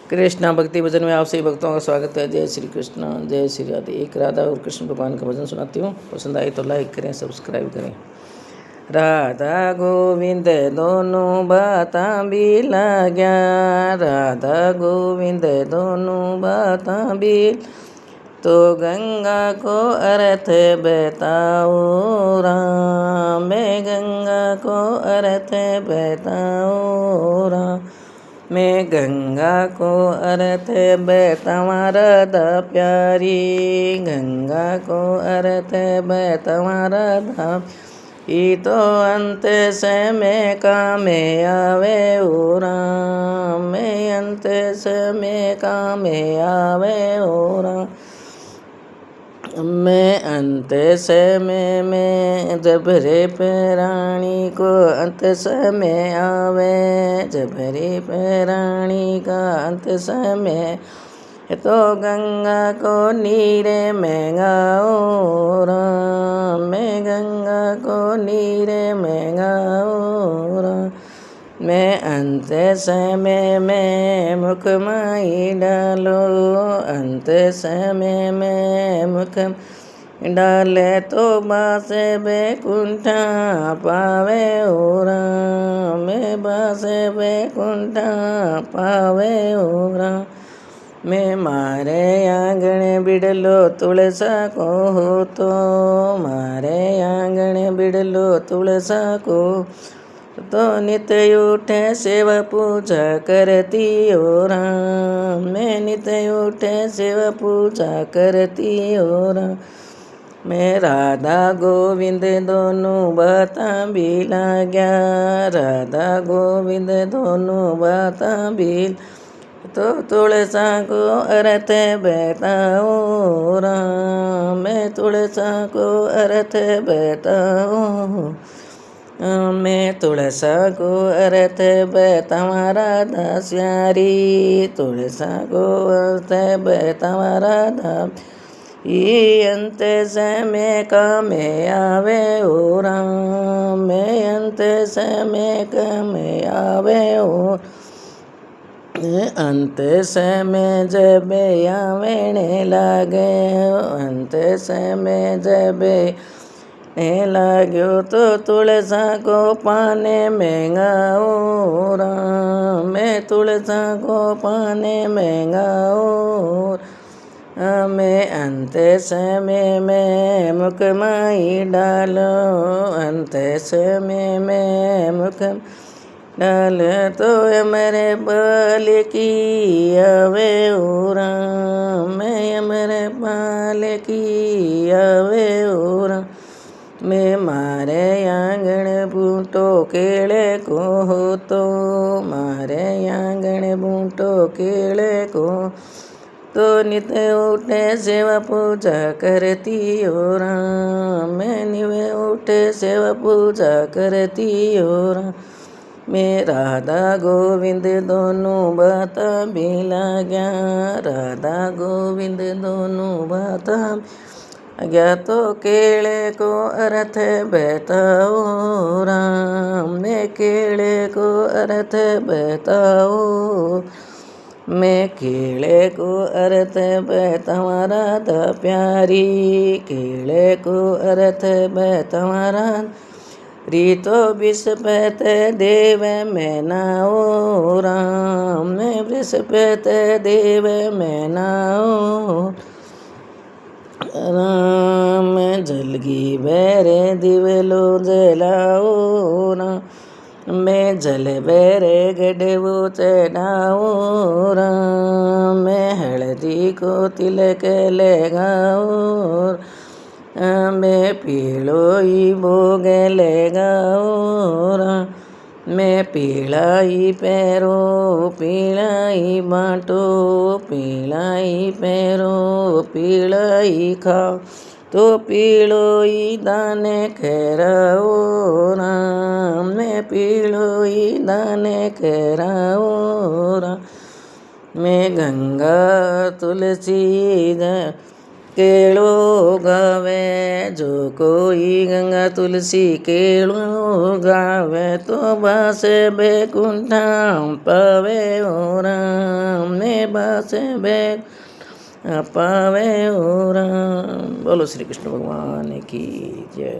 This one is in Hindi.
कृष्णा भक्ति भजन में आप सभी भक्तों का स्वागत है। जय श्री कृष्ण, जय श्री राधे। एक राधा और कृष्ण भगवान का भजन सुनाती हूँ। पसंद आए तो लाइक करें, सब्सक्राइब करें। राधा गोविंद दोनों बातां भी लाग्या, राधा गोविंद दोनों बातां भी, तो गंगा को अर्थ बताओ राम, मैं गंगा को अर्थ बताओ राम, मैं गंगा को अर्थ बतावा राधा प्यारी, गंगा को अर्थ बतावा राधा, ई तो अंत समय कामे आवे ओ राम, मैं अंत समय कामे आवे ओ राम, मैं अंत समय में जब रे प्राणी को अंत समय आवे, जब रे प्राणी का अंत समय, तो गंगा को नीरे में गाओ राम, मैं गंगा को नीरे में गाओ राम, मैं अंत समय में मुख माई डालो, अंत समय में मुख डाले तो बासे बैकुंठा पावे ओ राम, मैं बासे बैकुंठा पावे ओ राम, मैं मारे आंगण बिड़लो तुलसा को हो, तो मारे आंगण बिड़लो तुलसा को, तो नित्य उठे सेवा पूजा करती ओ राम, मैं नित्य उठे सेवा पूजा करती ओ राम, मैं राधा गोविंद दोनों बातां भी लाग्या, राधा गोविंद दोनों बातां भी, तो तुलसा को अर्थ बताओ राम, मैं तुलसा को अर्थ बताओ, मैं तुलसा को अर्थ बतावा राधा श्यारी, तुलसा को अर्थ बतावा राधा, ये अंत समय कामे आवे ओ राम, मैं अंत समय कामे आवे ओ, अंत समय जब आवेने लागे, अंत समय जब लाग्यो, तो तुलसा को पाने में गाओ राम, मैं तुलसा को पाने में गाओ, मैं अंत समय में मुख माई डालो, अंत समय में मुख डाल, तो अमरे बाल की आवे ओ राम, मैं अमरे बाल की आवे ओ राम, मैं मारे आंगण बूटो केले को हो, तो मारे आंगण बूटो केले को, तो नित्य उठे सेवा पूजा करती ओ राम, मैं नित्य उठे सेवा पूजा करती ओ राम, मैं राधा गोविंद दोनों बातां भी लाग्या, राधा गोविंद दोनों बातां गया, तो केले को अर्थ बताओ राम, मैं केले को अर्थ बताओ, मैं केले को अर्थ बतावा राधा प्यारी, केले को अर्थ बतावा राधा, रीतो बृहस्पति देव में नाओ राम, मैं बृहस्पति देव में नाओ राम, जलगी बैरे दिवलो जलाओ राम, मैं जल बैरे गढ़वो चढ़ाओ राम, मैं हल्दी को तिलक लगाओ, मैं पीलोई भोग लगाओ राम, मैं पीलाई पैरो पीलाई बाटो, पीलाई पैरो पीलाई खाओ, तो पीलोई दाने खैराओ राम, मैं पीलोई दाने खैराओ राम, मैं गंगा तुलसी केलो गावे, जो कोई गंगा तुलसी केलो गावे, तो बासे बैकुंठा पावे ओ राम, मैं પાસે બે અપાવે ઓ રામ। બોલો શ્રી કૃષ્ણ ભગવાન કી જય।